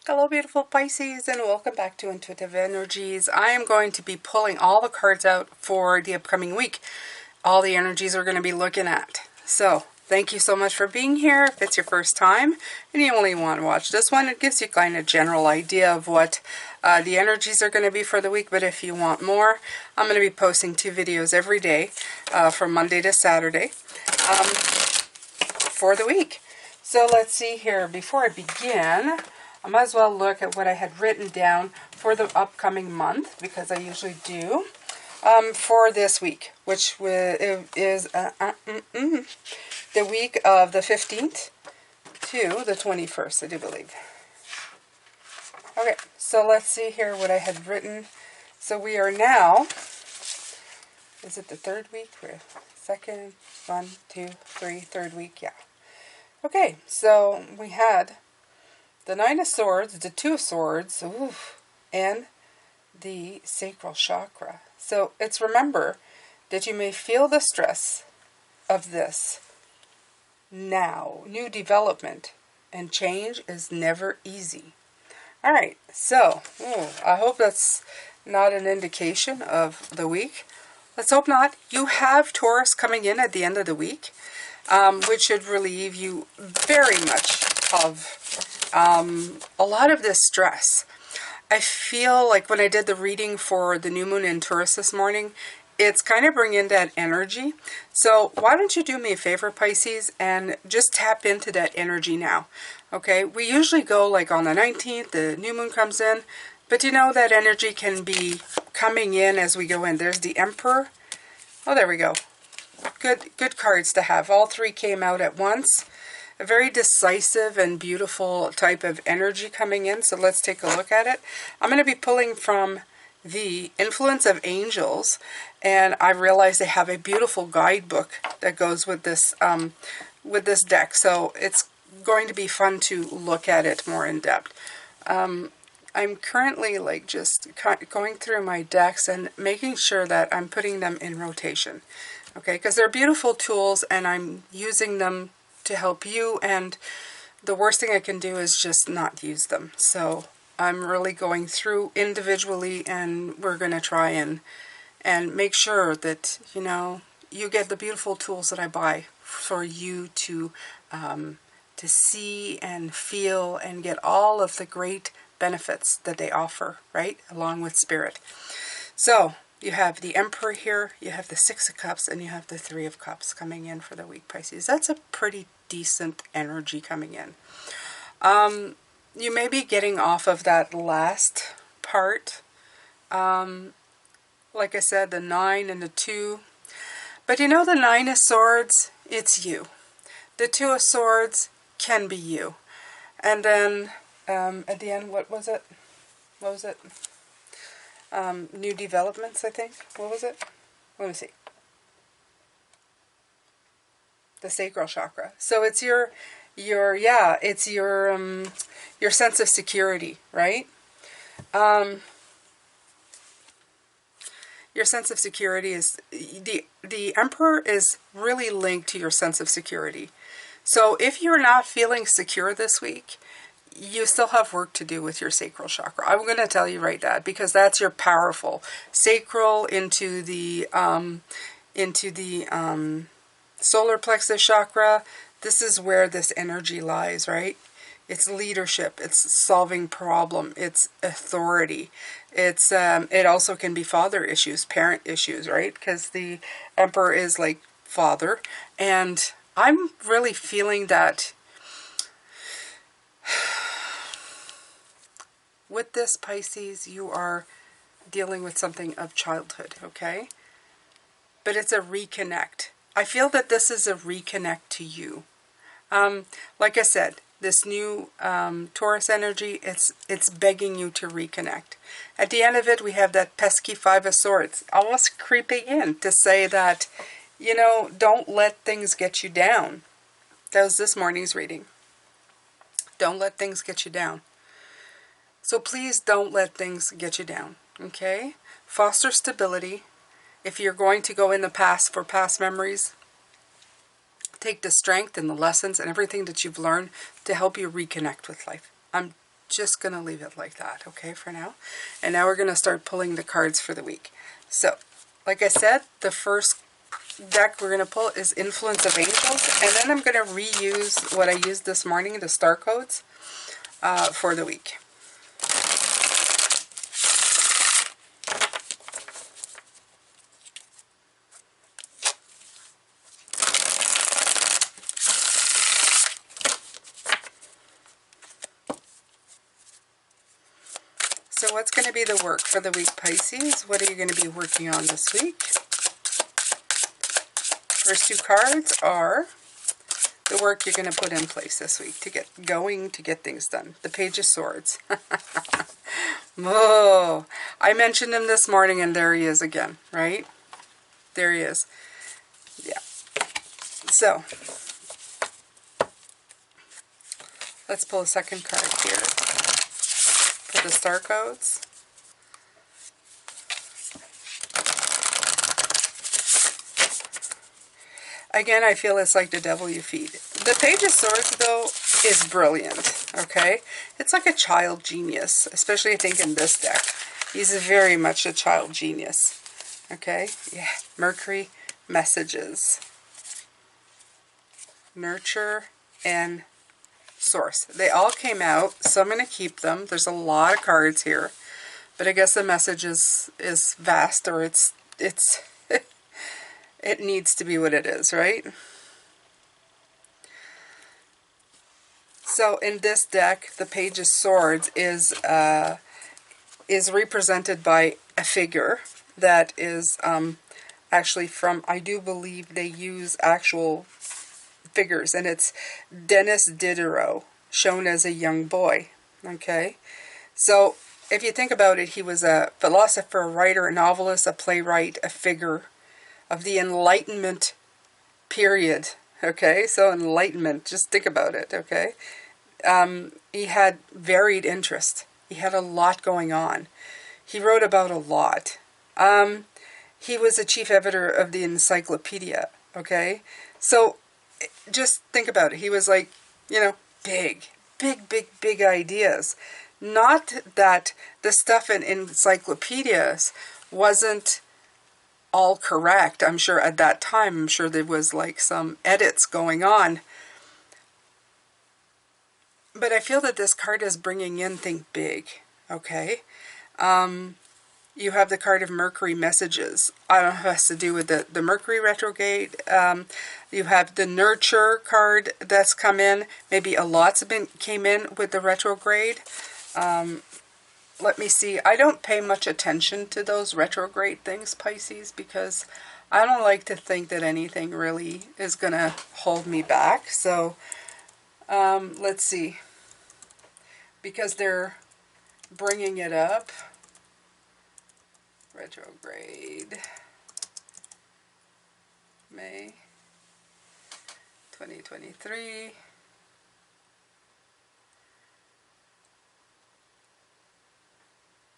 Hello beautiful Pisces, and welcome back to Intuitive Energies. I am going to be pulling all the cards out for the upcoming week. All the energies we're going to be looking at. So, thank you so much for being here. If it's your first time and you only want to watch this one, it gives you kind of a general idea of what the energies are going to be for the week. But if you want more, I'm going to be posting 2 videos every day from Monday to Saturday for the week. So let's see here. Before I begin, I might as well look at what I had written down for the upcoming month, because I usually do, for this week, which is the week of the 15th to the 21st, I do believe. Okay, so let's see here what I had written. So we are now, is it the third week? Second, 1, 2, 3, third week, yeah. Okay, so we had the Nine of Swords, the Two of Swords, and the Sacral Chakra. So it's remember that you may feel the stress of this now. New development and change is never easy. Alright, so I hope that's not an indication of the week. Let's hope not. You have Taurus coming in at the end of the week, which should relieve you very much of a lot of this stress. I feel like when I did the reading for the new moon in Taurus this morning, it's kind of bringing that energy. So why don't you do me a favor, Pisces, and just tap into that energy now. Okay, we usually go like on the 19th, the new moon comes in, but you know that energy can be coming in as we go in. There's the Emperor. Oh, there we go. Good cards to have. All 3 came out at once. A very decisive and beautiful type of energy coming in. So let's take a look at it. I'm going to be pulling from the Influence of Angels, and I realize they have a beautiful guidebook that goes with this deck. So it's going to be fun to look at it more in depth. I'm currently like just going through my decks and making sure that I'm putting them in rotation. Okay, because they're beautiful tools and I'm using them to help you, and the worst thing I can do is just not use them. So I'm really going through individually, and we're going to try and make sure that, you know, you get the beautiful tools that I buy for you to see and feel and get all of the great benefits that they offer, right, along with Spirit. So you have the Emperor here, you have the 6 of Cups, and you have the 3 of Cups coming in for the week, Pisces. That's a pretty decent energy coming in. You may be getting off of that last part. Like I said, the 9 and the 2. But you know, the 9 of Swords, it's you. The 2 of Swords can be you. And then at the end, what was it? What was it? New developments, I think. What was it? Let me see. The Sacral Chakra. So it's your sense of security, right? Your sense of security is the Emperor is really linked to your sense of security. So if you're not feeling secure this week, you still have work to do with your sacral chakra. I'm going to tell you right that, because that's your powerful sacral into the solar plexus chakra. This is where this energy lies, right? It's leadership, it's solving problem, it's authority. It's it also can be father issues, parent issues, right? Because the Emperor is like father, and I'm really feeling that with this, Pisces, you are dealing with something of childhood, okay? But it's a reconnect. I feel that this is a reconnect to you. Like I said, this new Taurus energy, it's begging you to reconnect. At the end of it, we have that pesky 5 of Swords, almost creeping in to say that, you know, don't let things get you down. That was this morning's reading. Don't let things get you down. So please don't let things get you down, okay? Foster stability. If you're going to go in the past for past memories, take the strength and the lessons and everything that you've learned to help you reconnect with life. I'm just going to leave it like that, okay, for now. And now we're going to start pulling the cards for the week. So, like I said, the first deck we're going to pull is Influence of Angels, and then I'm going to reuse what I used this morning, the star codes, for the week. So what's going to be the work for the week, Pisces? What are you going to be working on this week? First two cards are the work you're going to put in place this week to get going, to get things done. The Page of Swords. Oh, I mentioned him this morning, and there he is again, right? There he is. Yeah. So, let's pull a second card here for the star codes. Again, I feel it's like the devil you feed. The Page of Swords, though, is brilliant, okay? It's like a child genius, especially I think in this deck. He's very much a child genius, okay? Yeah, Mercury messages. Nurture and Source. They all came out, so I'm going to keep them. There's a lot of cards here, but I guess the message is vast, or it's it needs to be what it is, right? So in this deck, the Page of Swords is represented by a figure that is actually from, I do believe they use actual figures, and it's Denis Diderot, shown as a young boy, okay? So if you think about it, he was a philosopher, a writer, a novelist, a playwright, a figure of the Enlightenment period, okay? So Enlightenment, just think about it, okay? He had varied interest. He had a lot going on. He wrote about a lot. He was a chief editor of the encyclopedia, okay? So just think about it. He was like, you know, big ideas. Not that the stuff in encyclopedias wasn't all correct. I'm sure at that time, I'm sure there was like some edits going on. But I feel that this card is bringing in think big, okay? You have the card of Mercury messages. I don't know if it has to do with the Mercury retrograde. You have the Nurture card that's come in. Maybe a lot's came in with the retrograde. Let me see. I don't pay much attention to those retrograde things, Pisces, because I don't like to think that anything really is going to hold me back. So, let's see. Because they're bringing it up. Retrograde. May 2023.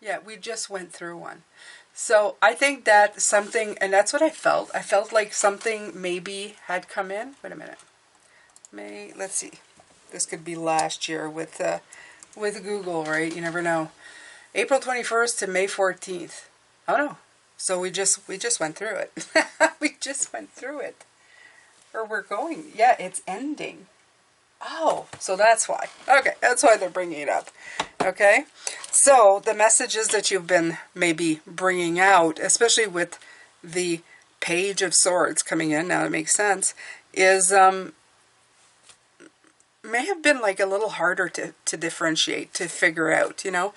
Yeah, we just went through one. So I think that something, and that's what I felt. I felt like something maybe had come in. Wait a minute. May, let's see. This could be last year with Google, right? You never know. April 21st to May 14th. Oh no. So we just went through it. We just went through it. Or we're going. Yeah, it's ending. Oh, so that's why. Okay, that's why they're bringing it up. Okay, so the messages that you've been maybe bringing out, especially with the Page of Swords coming in, now it makes sense, is may have been like a little harder to differentiate, to figure out, you know.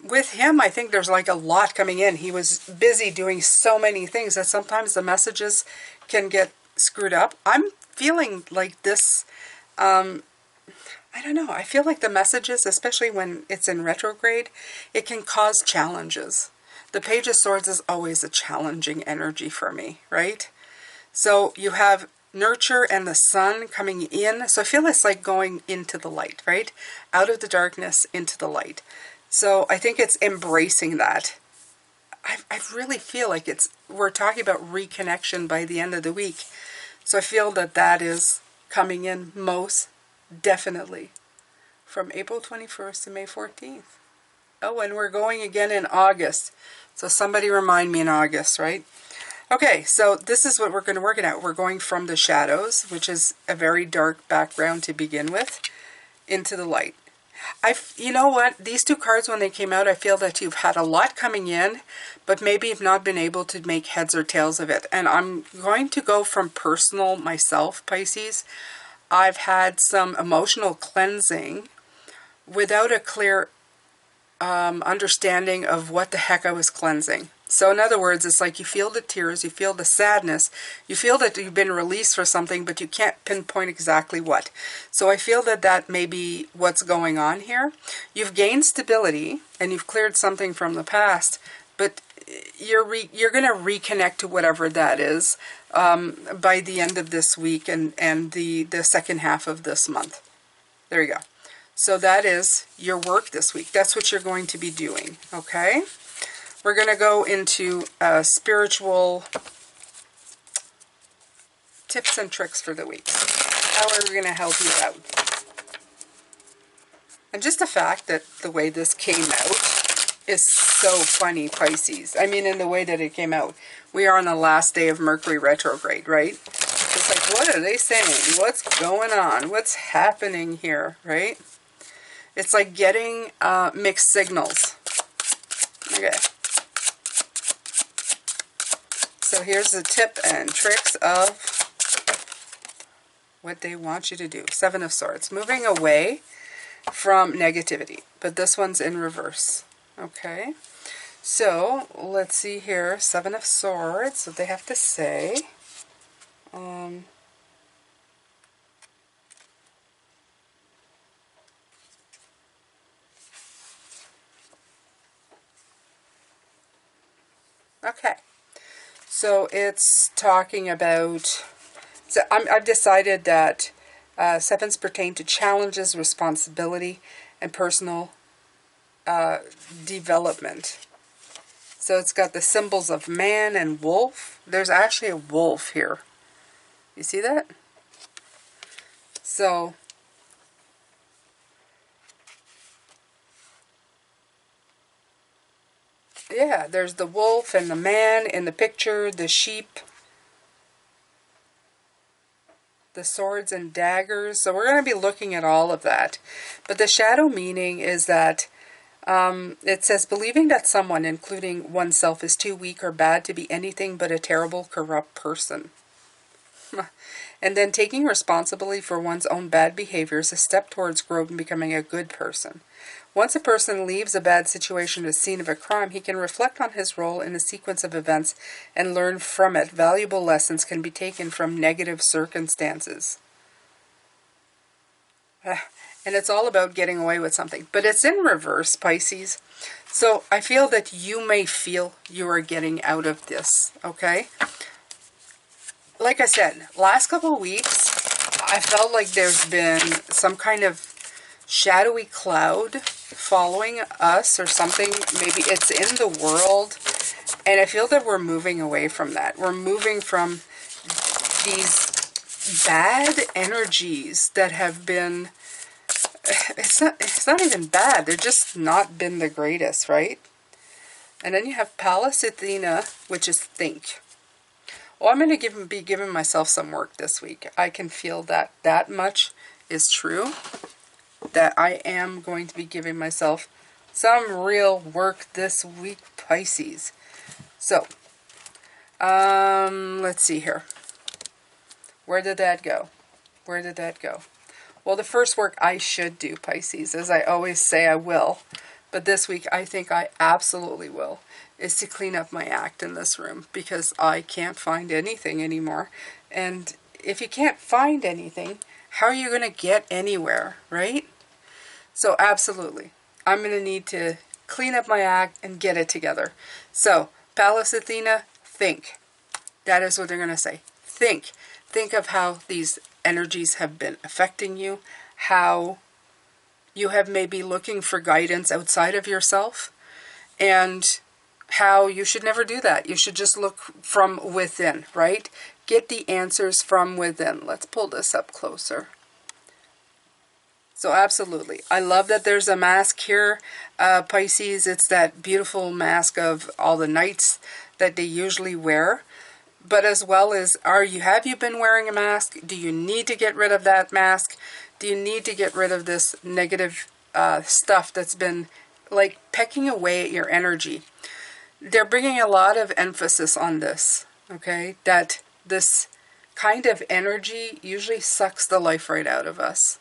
With him, I think there's like a lot coming in. He was busy doing so many things that sometimes the messages can get screwed up. I'm feeling like this, I don't know, I feel like the messages, especially when it's in retrograde, it can cause challenges. The Page of Swords is always a challenging energy for me, right? So you have Nurture and the Sun coming in. So I feel it's like going into the light, right? Out of the darkness into the light. So I think it's embracing that. I really feel like we're talking about reconnection by the end of the week. So I feel that that is coming in most definitely from April 21st to May 14th. Oh, and we're going again in August. So somebody remind me in August, right? Okay, so this is what we're going to work it out. We're going from the shadows, which is a very dark background to begin with, into the light. You know what? These two cards, when they came out, I feel that you've had a lot coming in, but maybe you've not been able to make heads or tails of it. And I'm going to go from personal myself, Pisces. I've had some emotional cleansing without a clear understanding of what the heck I was cleansing. So in other words, it's like you feel the tears, you feel the sadness, you feel that you've been released for something, but you can't pinpoint exactly what. So I feel that that may be what's going on here. You've gained stability and you've cleared something from the past, but you're going to reconnect to whatever that is by the end of this week and the second half of this month. There you go. So that is your work this week. That's what you're going to be doing, okay? We're going to go into spiritual tips and tricks for the week. How are we going to help you out? And just the fact that the way this came out is so funny, Pisces. I mean, in the way that it came out. We are on the last day of Mercury retrograde, right? It's like, what are they saying? What's going on? What's happening here, right? It's like getting mixed signals. Okay. So here's the tip and tricks of what they want you to do. Seven of Swords. Moving away from negativity. But this one's in reverse. Okay. So let's see here. Seven of Swords. What they have to say. Okay. So it's talking about, so I've decided that sevens pertain to challenges, responsibility, and personal development. So it's got the symbols of man and wolf. There's actually a wolf here. You see that? So yeah, there's the wolf and the man in the picture, the sheep, the swords and daggers. So we're going to be looking at all of that. But the shadow meaning is that it says, believing that someone, including oneself, is too weak or bad to be anything but a terrible, corrupt person. And then taking responsibility for one's own bad behavior is a step towards growth and becoming a good person. Once a person leaves a bad situation or scene of a crime, he can reflect on his role in a sequence of events and learn from it. Valuable lessons can be taken from negative circumstances. And it's all about getting away with something. But it's in reverse, Pisces. So I feel that you may feel you are getting out of this, okay? Like I said, last couple of weeks, I felt like there's been some kind of shadowy cloud following us or something. Maybe it's in the world. And I feel that we're moving away from that. We're moving from these bad energies that have been, it's not even bad. They're just not been the greatest, right? And then you have Pallas Athena, which is think. Well, I'm going to be giving myself some work this week. I can feel that that much is true. That I am going to be giving myself some real work this week, Pisces. So, let's see here. Where did that go? Where did that go? Well, the first work I should do, Pisces, as I always say I will, but this week I think I absolutely will, is to clean up my act in this room, because I can't find anything anymore. And if you can't find anything, how are you going to get anywhere, right? So absolutely, I'm going to need to clean up my act and get it together. So, Pallas Athena, think. That is what they're going to say. Think. Think of how these energies have been affecting you, how you have maybe looking for guidance outside of yourself, and how you should never do that. You should just look from within, right? Get the answers from within. Let's pull this up closer. So absolutely. I love that there's a mask here, Pisces. It's that beautiful mask of all the knights that they usually wear. But as well as, have you been wearing a mask? Do you need to get rid of that mask? Do you need to get rid of this negative stuff that's been like pecking away at your energy? They're bringing a lot of emphasis on this, okay? That this kind of energy usually sucks the life right out of us.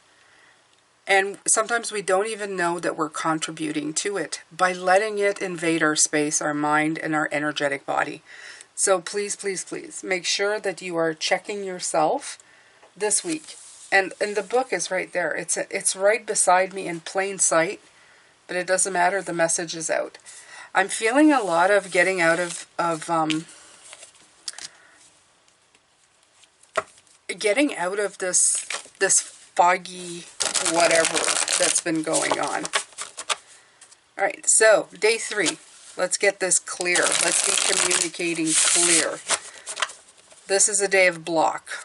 And sometimes we don't even know that we're contributing to it by letting it invade our space, our mind, and our energetic body. So please, please, please make sure that you are checking yourself this week. And the book is right there. It's right beside me in plain sight, but it doesn't matter. The message is out. I'm feeling a lot of getting out of this foggy whatever that's been going on. All right, so day 3. Let's get this clear. Let's be communicating clear. This is a day of block.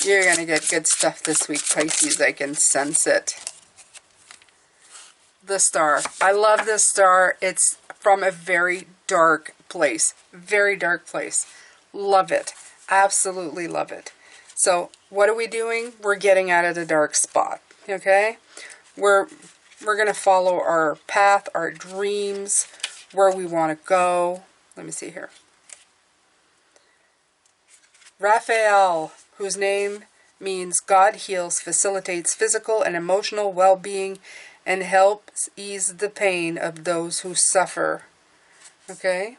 You're going to get good stuff this week, Pisces. I can sense it. The star. I love this star. It's from a very dark place. Very dark place. Love it. Absolutely love it. So what are we doing? We're getting out of the dark spot. Okay? We're going to follow our path, our dreams, where we want to go. Let me see here. Raphael, whose name means God heals, facilitates physical and emotional well-being, and helps ease the pain of those who suffer. Okay?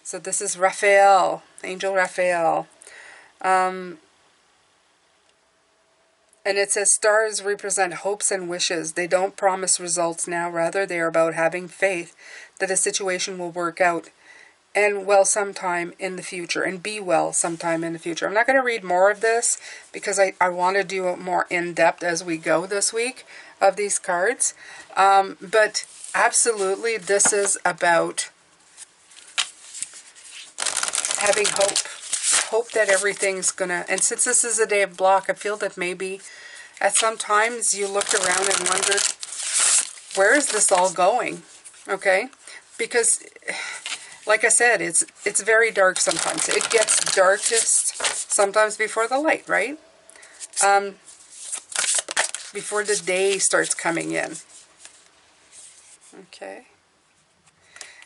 So this is Raphael, Angel Raphael. And it says stars represent hopes and wishes. They don't promise results now. Rather, they are about having faith that a situation will work out and well sometime in the future, and be well sometime in the future. I'm not going to read more of this because I want to do it more in-depth as we go this week of these cards. But absolutely, this is about having hope. Hope that everything's going to... And since this is a day of block, I feel that maybe at some times you looked around and wondered, where is this all going? Okay? Because... like I said, it's very dark sometimes. It gets darkest sometimes before the light, right? Before the day starts coming in. Okay.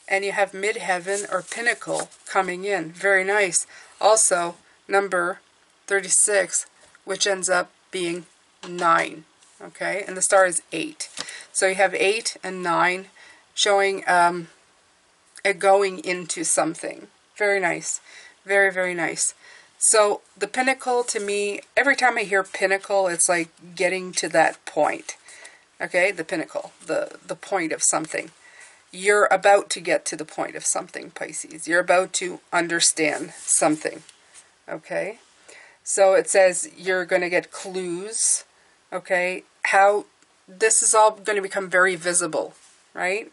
And you have midheaven or pinnacle coming in. Very nice. Also, number 36, which ends up being 9. Okay. And the star is 8. So you have 8 and 9 showing... going into something. Very nice. Very, very nice. So the pinnacle, to me, every time I hear pinnacle, it's like getting to that point. Okay, the pinnacle, the point of something. You're about to get to the point of something, Pisces. You're about to understand something. Okay, so it says you're going to get clues. Okay, how this is all going to become very visible, right?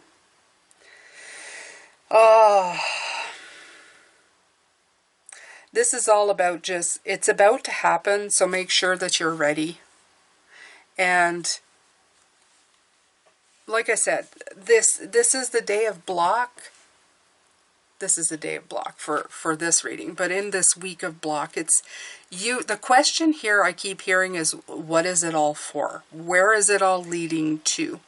Oh, this is all about just, it's about to happen, so make sure that you're ready. And like I said, this is the day of block. This is the day of block for this reading. But in this week of block, it's you. The question here I keep hearing is, what is it all for? Where is it all leading to?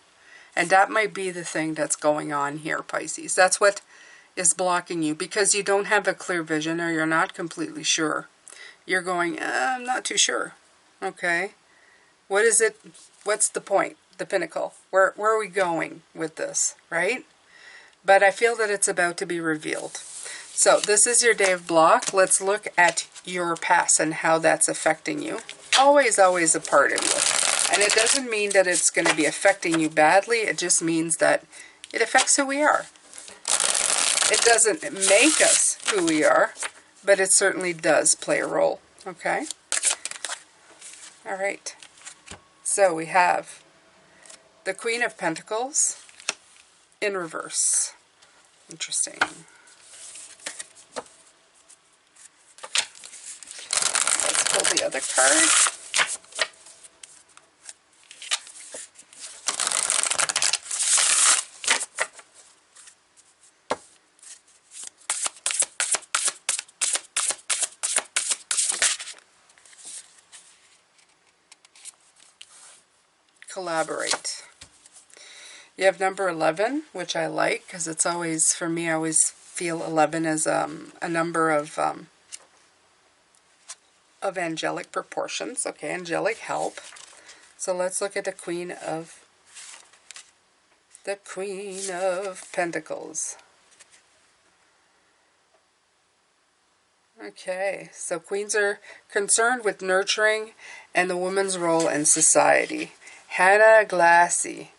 And that might be the thing that's going on here, Pisces. That's what is blocking you, because you don't have a clear vision, or you're not completely sure. You're going, I'm not too sure. Okay. What is it? What's the point? The pinnacle. Where are we going with this, right? But I feel that it's about to be revealed. So this is your day of block. Let's look at your past and how that's affecting you. Always, always a part of you. And it doesn't mean that it's going to be affecting you badly. It just means that it affects who we are. It doesn't make us who we are, but it certainly does play a role. Okay? All right. So we have the Queen of Pentacles in reverse. Interesting. Let's pull the other card. Collaborate. You have number 11, which I like because it's always, for me, I always feel 11 as a number of angelic proportions. Okay, angelic help. So let's look at the Queen of Pentacles. Okay, so queens are concerned with nurturing and the woman's role in society. Hannah Glassey.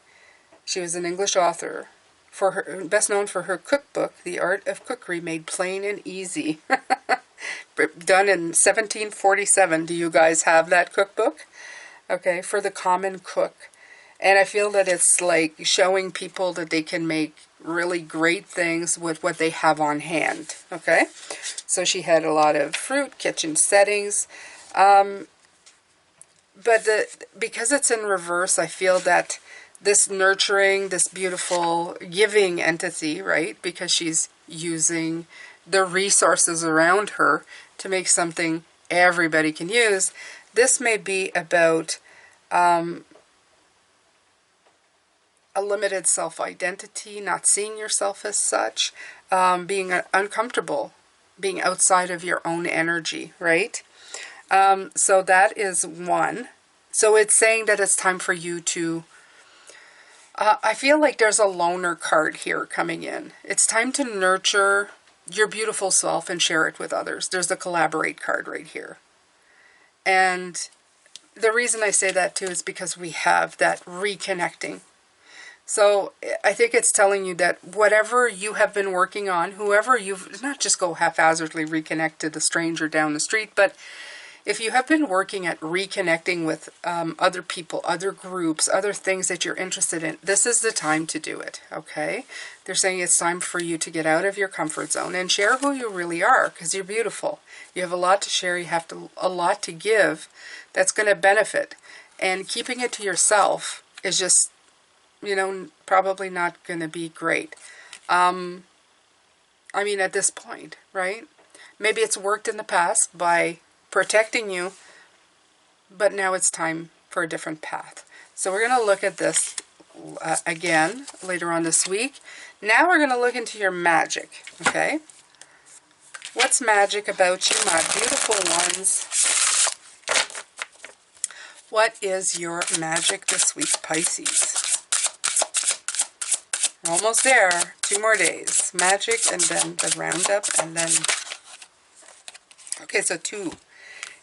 She was an English author, best known for her cookbook, The Art of Cookery Made Plain and Easy. Done in 1747. Do you guys have that cookbook? Okay, for the common cook. And I feel that it's like showing people that they can make really great things with what they have on hand. Okay, so she had a lot of fruit, kitchen settings. But because it's in reverse, I feel that this nurturing, this beautiful giving entity, right? Because she's using the resources around her to make something everybody can use. This may be about a limited self-identity, not seeing yourself as such, being uncomfortable, being outside of your own energy, right? So that is one. So it's saying that it's time for you to, I feel like there's a loner card here coming in. It's time to nurture your beautiful self and share it with others. There's the collaborate card right here. And the reason I say that too is because we have that reconnecting. So I think it's telling you that whatever you have been working on, whoever you've, not just go haphazardly reconnect to the stranger down the street, but if you have been working at reconnecting with other people, other groups, other things that you're interested in, this is the time to do it, okay? They're saying it's time for you to get out of your comfort zone and share who you really are, because you're beautiful. You have a lot to share. You have a lot to give that's going to benefit. And keeping it to yourself is just, you know, probably not going to be great. I mean, at this point, right? Maybe it's worked in the past by protecting you, but now it's time for a different path. So we're going to look at this again later on this week. Now we're going to look into your magic, okay? What's magic about you, my beautiful ones? What is your magic this week, Pisces? We're almost there. 2 more days. Magic and then the roundup and then... Okay, so 2.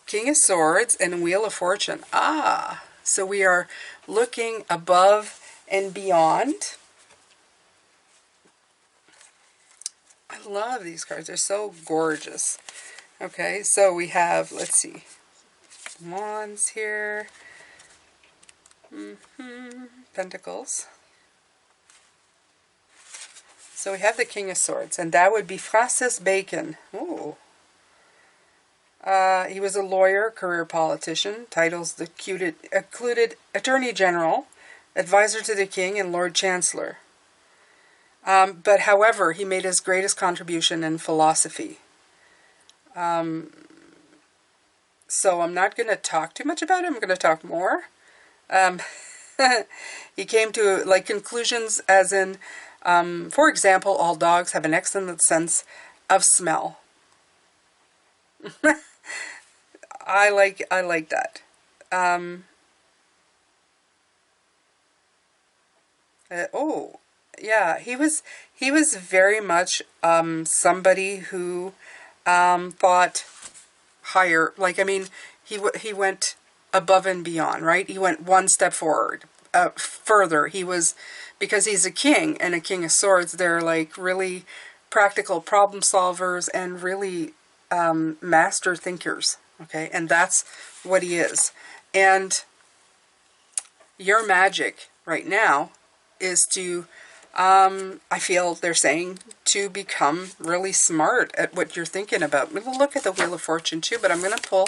King of Swords and Wheel of Fortune. Ah, so we are looking above and beyond. I love these cards. They're so gorgeous. Okay, so we have, let's see, Wands here. Pentacles. So we have the King of Swords, and that would be Francis Bacon. Ooh. He was a lawyer, career politician, titles included Attorney General, Advisor to the King, and Lord Chancellor. But however, he made his greatest contribution in philosophy. So I'm not going to talk too much about him. I'm going to talk more. He came to like conclusions as in, for example, all dogs have an excellent sense of smell. I like that. Oh, yeah, he was very much somebody who thought higher. Like, I mean, he went above and beyond, right? He went one step forward, further. He was, because he's a king and a king of swords, they're like really practical problem solvers and really master thinkers. Okay, and that's what he is. And your magic right now is to, I feel they're saying, to become really smart at what you're thinking about. We'll look at the Wheel of Fortune too, but I'm going to pull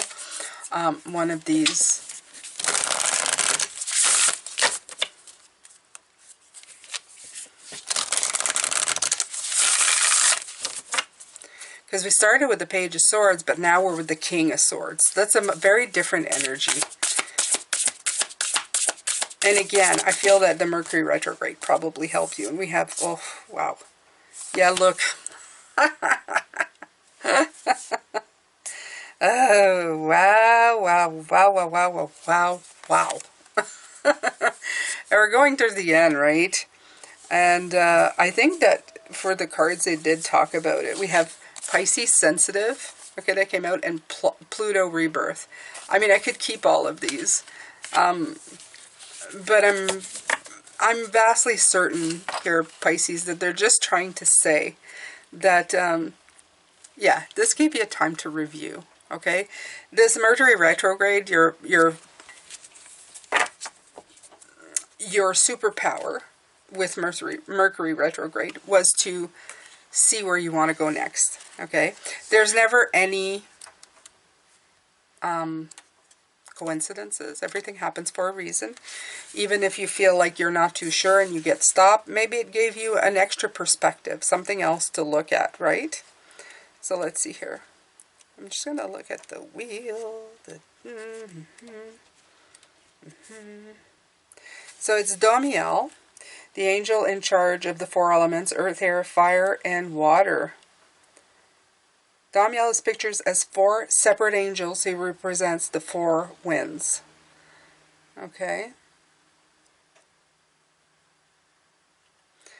one of these. Because we started with the Page of Swords, but now we're with the King of Swords. That's a very different energy. And again, I feel that the Mercury retrograde probably helped you. And we have, oh, wow. Yeah, look. Oh, wow, wow, wow, wow, wow, wow, wow. And we're going towards the end, right? And I think that for the cards, they did talk about it. We have Pisces Sensitive. Okay, that came out. And Pluto Rebirth. I mean, I could keep all of these. But I'm vastly certain here, Pisces, that they're just trying to say that, yeah, this gave you a time to review, okay? This Mercury retrograde, your superpower with Mercury retrograde was to see where you want to go next, okay? There's never any coincidences. Everything happens for a reason. Even if you feel like you're not too sure and you get stopped, maybe it gave you an extra perspective, something else to look at, right? So let's see here. I'm just going to look at the wheel. So it's Domiel, the angel in charge of the 4 elements, earth, air, fire, and water. Domiel is pictured as 4 separate angels. He represents the 4 winds. Okay. It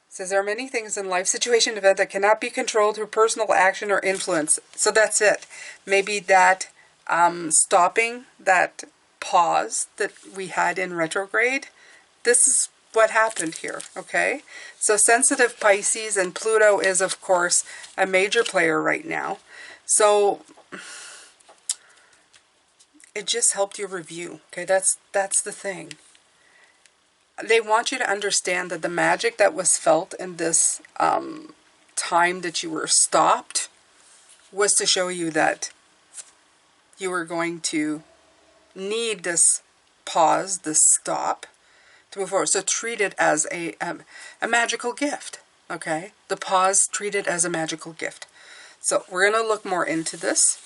says there are many things in life, situation, event that cannot be controlled through personal action or influence. So that's it. Maybe that stopping, that pause that we had in retrograde, this is what happened here, okay? So sensitive Pisces, and Pluto is, of course, a major player right now. So it just helped you review, okay? That's the thing. They want you to understand that the magic that was felt in this time that you were stopped was to show you that you were going to need this pause, this stop, to move forward. So treat it as a magical gift, okay? The pause, treat it as a magical gift. So we're going to look more into this,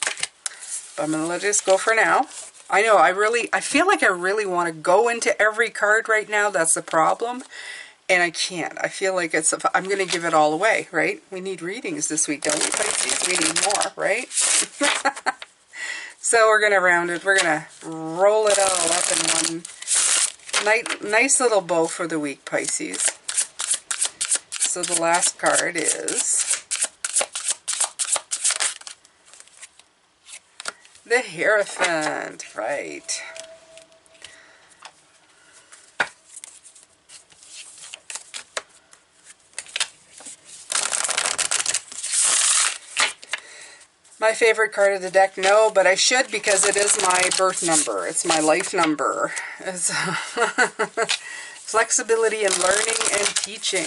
but I'm going to let this go for now. I know, I feel like I really want to go into every card right now. That's the problem. And I can't. I feel like I'm going to give it all away, right? We need readings this week, don't we, Pisces? We need more, right? So we're going to round it. We're going to roll it all up in one nice little bow for the week, Pisces. So the last card is the Hierophant, right? My favorite card of the deck? No, but I should because it is my birth number. It's my life number. It's flexibility in learning and teaching.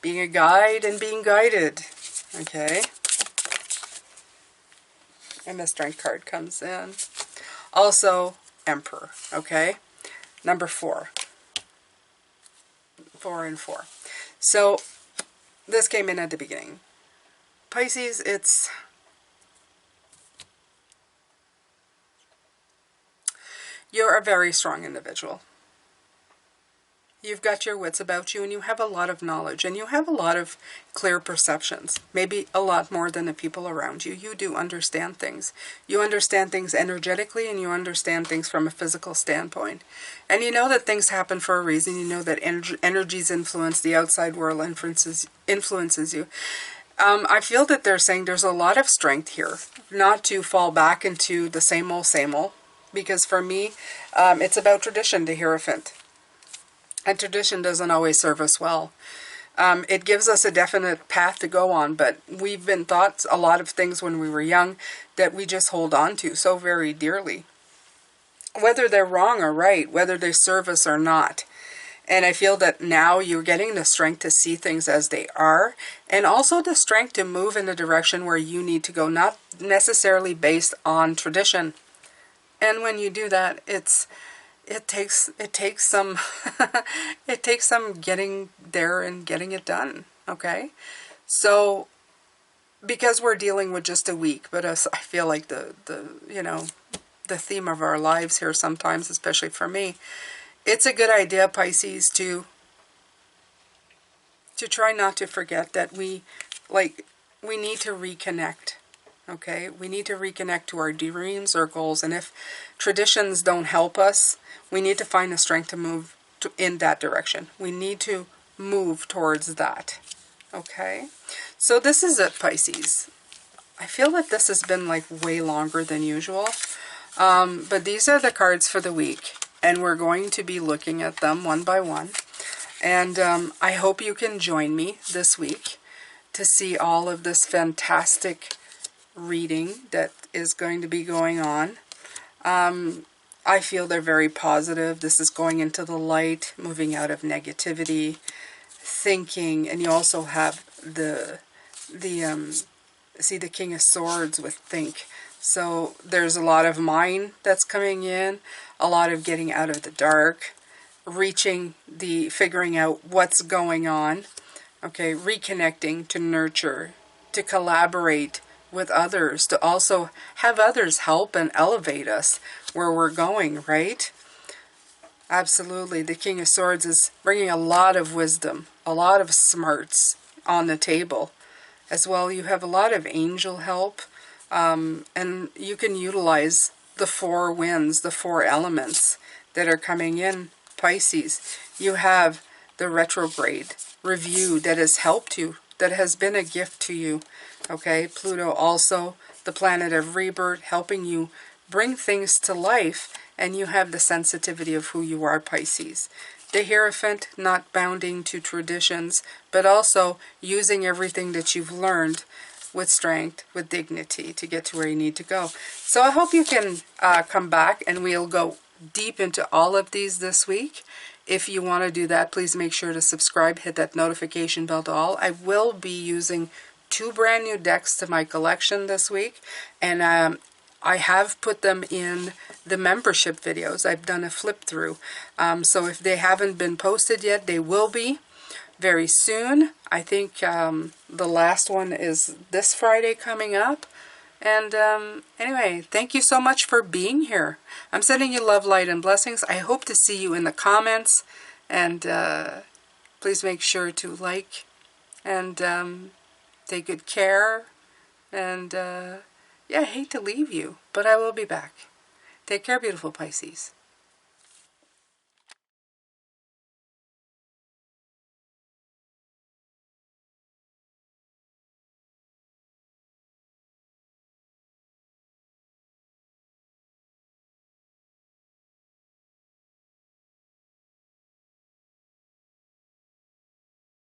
Being a guide and being guided. Okay. And the Strength card comes in. Also, Emperor. Okay. Number 4. 4 and 4. So, this came in at the beginning. Pisces, you're a very strong individual. You've got your wits about you, and you have a lot of knowledge, and you have a lot of clear perceptions, maybe a lot more than the people around you. You do understand things. You understand things energetically, and you understand things from a physical standpoint. And you know that things happen for a reason. You know that energies influence, the outside world influences you. I feel that they're saying there's a lot of strength here, not to fall back into the same old, because for me, it's about tradition, the Hierophant. And tradition doesn't always serve us well. It gives us a definite path to go on, but we've been taught a lot of things when we were young that we just hold on to so very dearly. whether they're wrong or right, whether they serve us or not. And I feel that now you're getting the strength to see things as they are, and also the strength to move in the direction where you need to go, not necessarily based on tradition. And when you do that, it takes some it takes some getting there and getting it done. Okay, so because we're dealing with just a week, but I feel like the the theme of our lives here sometimes, especially for me, it's a good idea, Pisces, to try not to forget that we need to reconnect. Okay, we need to reconnect to our dreams, our goals, and if traditions don't help us, we need to find the strength to move in that direction. We need to move towards that. Okay, so this is it, Pisces. I feel that this has been like way longer than usual, but these are the cards for the week, and we're going to be looking at them one by one. And I hope you can join me this week to see all of this fantastic reading that is going to be going on. I feel they're very positive. This is going into the light, moving out of negativity, thinking, and you also have the King of Swords with think. So there's a lot of mind that's coming in, a lot of getting out of the dark, figuring out what's going on, okay, reconnecting to nurture, to collaborate with others, to also have others help and elevate us where we're going, right? Absolutely. The King of Swords is bringing a lot of wisdom, a lot of smarts on the table. As well, you have a lot of angel help, and you can utilize the 4 winds, the 4 elements that are coming in, Pisces. You have the retrograde review that has helped you, that has been a gift to you. Okay, Pluto also, the planet of rebirth, helping you bring things to life, and you have the sensitivity of who you are, Pisces. The Hierophant, not bounding to traditions, but also using everything that you've learned with strength, with dignity, to get to where you need to go. So I hope you can come back, and we'll go deep into all of these this week. If you want to do that, please make sure to subscribe, hit that notification bell to all. I will be using 2 brand new decks to my collection this week, and I have put them in the membership videos. I've done a flip through. So if they haven't been posted yet, they will be very soon. I think the last one is this Friday coming up. And anyway, thank you so much for being here. I'm sending you love, light, and blessings. I hope to see you in the comments. And please make sure to like and take good care. And yeah, I hate to leave you, but I will be back. Take care, beautiful Pisces.